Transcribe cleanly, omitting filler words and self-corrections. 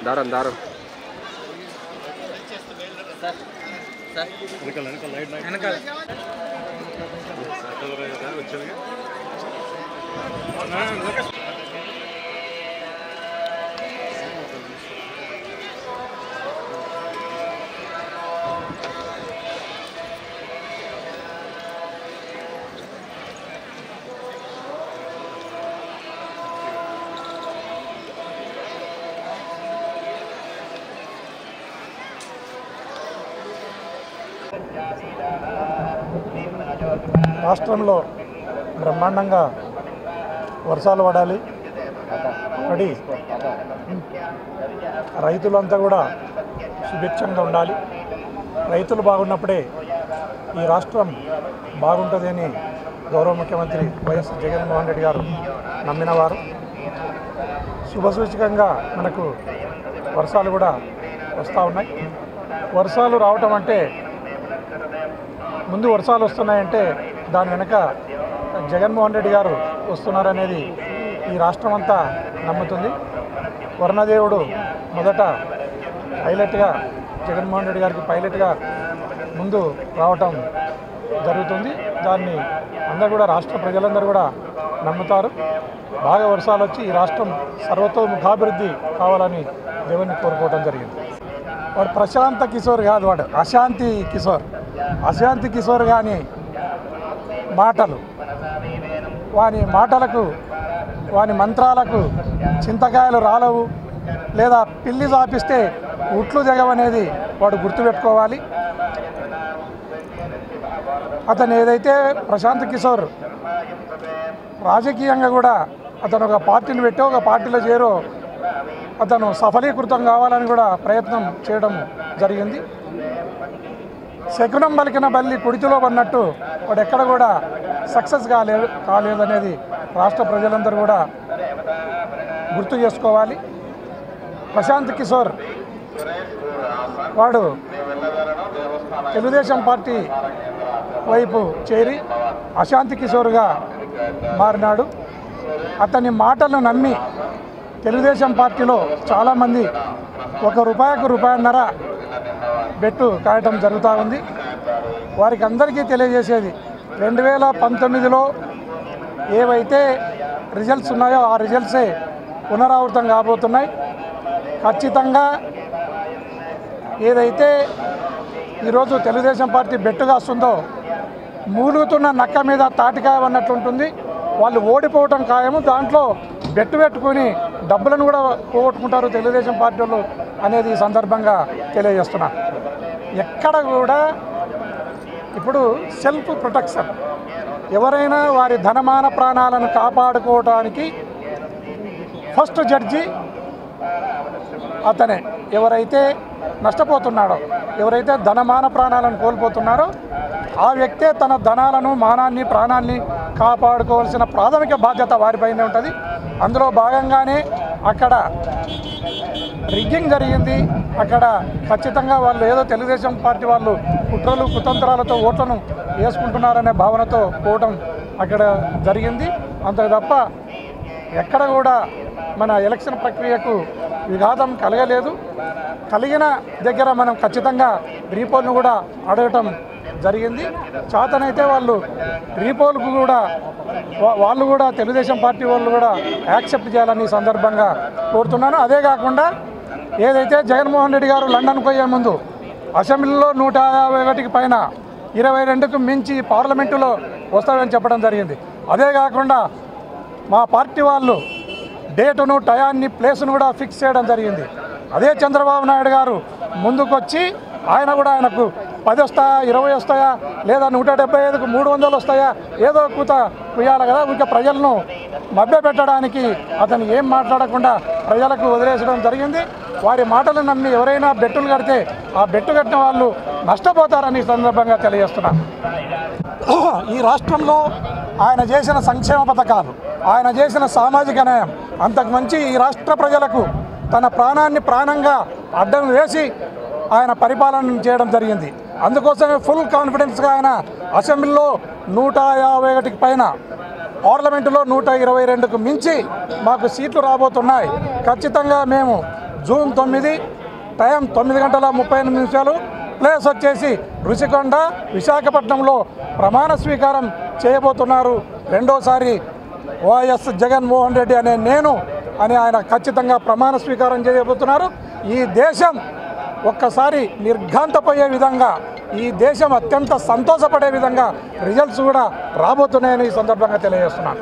దారం దారం రాష్ట్రంలో బ్రహ్మాండంగా వర్షాలు పడాలి, పడి రైతులంతా కూడా సుభిక్షంగా ఉండాలి. రైతులు బాగున్నప్పుడే ఈ రాష్ట్రం బాగుంటుంది అని గౌరవ ముఖ్యమంత్రి వైఎస్ జగన్మోహన్ రెడ్డి గారు నమ్మినవారు. శుభసూచకంగా మనకు వర్షాలు కూడా వస్తూ ఉన్నాయి. వర్షాలు రావటం అంటే ముందు వర్షాలు వస్తున్నాయంటే దాని వెనక జగన్మోహన్ రెడ్డి గారు వస్తున్నారనేది ఈ రాష్ట్రం అంతా నమ్ముతుంది. వర్ణదేవుడు మొదట పైలట్గా జగన్మోహన్ రెడ్డి గారికి పైలట్గా ముందు రావటం జరుగుతుంది. దాన్ని అందరూ కూడా రాష్ట్ర ప్రజలందరూ కూడా నమ్ముతారు. బాగా వర్షాలు వచ్చి ఈ రాష్ట్రం సర్వతోముఖాభివృద్ధి కావాలని దేవుని కోరుకోవడం జరిగింది. వాడు ప్రశాంత కిషోర్ కాదు, వాడు అశాంతి కిషోర్. అశాంతి కిషోర్ కానీ మాటలు, వాని మాటలకు వాని మంత్రాలకు చింతకాయలు రాలవు, లేదా పిల్లి చాపిస్తే ఉట్లు జగవనేది వాడు గుర్తుపెట్టుకోవాలి. అతను ఏదైతే ప్రశాంత్ కిషోర్ రాజకీయంగా కూడా అతను ఒక పార్టీని పెట్టి ఒక పార్టీలో చేరో అతను సఫలీకృతం కావాలని కూడా ప్రయత్నం చేయడం జరిగింది. శకునం పలికిన బల్లి కుడితిలో పడినట్టు వాడు ఎక్కడ కూడా సక్సెస్ కాలేదనేది రాష్ట్ర ప్రజలందరూ కూడా గుర్తు చేసుకోవాలి. ప్రశాంత్ కిషోర్ వాడు తెలుగుదేశం పార్టీ వైపు చేరి అశాంతి కిషోర్గా మారినాడు. అతని మాటలను నమ్మి తెలుగుదేశం పార్టీలో చాలామంది ₹1కు ₹1.5 బెట్టు కాయటం జరుగుతూ ఉంది. వారికి అందరికీ తెలియజేసేది 2019లో ఏవైతే రిజల్ట్స్ ఉన్నాయో ఆ రిజల్ట్సే పునరావృతం కాబోతున్నాయి. ఖచ్చితంగా ఏదైతే ఈరోజు తెలుగుదేశం పార్టీ బెట్టుగా వస్తుందో మూలుగుతున్న నక్క మీద తాటికాయ అన్నట్లుంటుంది. వాళ్ళు ఓడిపోవటం ఖాయము. దాంట్లో బెట్టు పెట్టుకుని డబ్బులను కూడా పోగొట్టుకుంటారు తెలుగుదేశం పార్టీ వాళ్ళు అనేది ఈ సందర్భంగా తెలియజేస్తున్నా. ఎక్కడ కూడా ఇప్పుడు సెల్ఫ్ ప్రొటెక్షన్, ఎవరైనా వారి ధనమాన ప్రాణాలను కాపాడుకోవటానికి ఫస్ట్ జడ్జి అతనే. ఎవరైతే నష్టపోతున్నాడో, ఎవరైతే ధనమాన ప్రాణాలను కోల్పోతున్నారో ఆ వ్యక్తే తన ధనాలను, మానాన్ని, ప్రాణాన్ని కాపాడుకోవాల్సిన ప్రాథమిక బాధ్యత వారిపైనే ఉంటుంది. అందులో భాగంగానే అక్కడ రిగ్గింగ్ జరిగింది. అక్కడ ఖచ్చితంగా వాళ్ళు ఏదో తెలుగుదేశం పార్టీ వాళ్ళు కుట్రలు కుతంత్రాలతో ఓట్లను వేసుకుంటున్నారనే భావనతో పోవటం అక్కడ జరిగింది. అంతకు తప్ప ఎక్కడ కూడా మన ఎలక్షన్ ప్రక్రియకు విఘాతం కలగలేదు. కలిగిన దగ్గర మనం ఖచ్చితంగా రీపోల్ను కూడా అడగటం జరిగింది. చేతనైతే వాళ్ళు రీపోల్కు కూడా వాళ్ళు కూడా తెలుగుదేశం పార్టీ వాళ్ళు కూడా యాక్సెప్ట్ చేయాలని ఈ సందర్భంగా కోరుతున్నాను. అదే కాకుండా ఏదైతే జగన్మోహన్ రెడ్డి గారు లండన్కు పోయే ముందు అసెంబ్లీలో 151కి పైన 22కు మించి పార్లమెంటులో వస్తామని చెప్పడం జరిగింది. అదే కాకుండా మా పార్టీ వాళ్ళు డేటును, టయాన్ని, ప్లేసును కూడా ఫిక్స్ చేయడం జరిగింది. అదే చంద్రబాబు నాయుడు గారు ముందుకొచ్చి ఆయన కూడా ఆయనకు 10 వస్తాయా, 20 వస్తాయా, లేదా 175కు 300 వస్తాయా, ఏదో కూత కుయ్యాలి కదా. ఇక ప్రజలను మభ్యపెట్టడానికి అతను ఏం మాట్లాడకుండా ప్రజలకు వదిలేసడం జరిగింది. వారి మాటలు నమ్మి ఎవరైనా బెట్టులు కడితే ఆ బెట్టు కట్టిన వాళ్ళు నష్టపోతారని సందర్భంగా తెలియజేస్తున్నాను. ఈ రాష్ట్రంలో ఆయన చేసిన సంక్షేమ పథకాలు, ఆయన చేసిన సామాజిక న్యాయం అంతకు మంచి ఈ రాష్ట్ర ప్రజలకు తన ప్రాణాన్ని ప్రాణంగా అడ్డం వేసి ఆయన పరిపాలన చేయడం జరిగింది. అందుకోసమే ఫుల్ కాన్ఫిడెన్స్గా ఆయన అసెంబ్లీలో 151కి పైన, పార్లమెంటులో 122కు మించి మాకు సీట్లు రాబోతున్నాయి. ఖచ్చితంగా మేము జూన్ 9 టైం 9:38 ప్లేస్ వచ్చేసి రుషికొండ, విశాఖపట్నంలో ప్రమాణ స్వీకారం చేయబోతున్నారు. రెండోసారి వైఎస్ జగన్మోహన్ రెడ్డి అనే నేను అని ఆయన ఖచ్చితంగా ప్రమాణ స్వీకారం చేయబోతున్నారు. ఈ దేశం ఒక్కసారి నిర్ఘాంతపోయే విధంగా, ఈ దేశం అత్యంత సంతోషపడే విధంగా రిజల్ట్స్ కూడా రాబోతున్నాయని ఈ సందర్భంగా తెలియజేస్తున్నాను.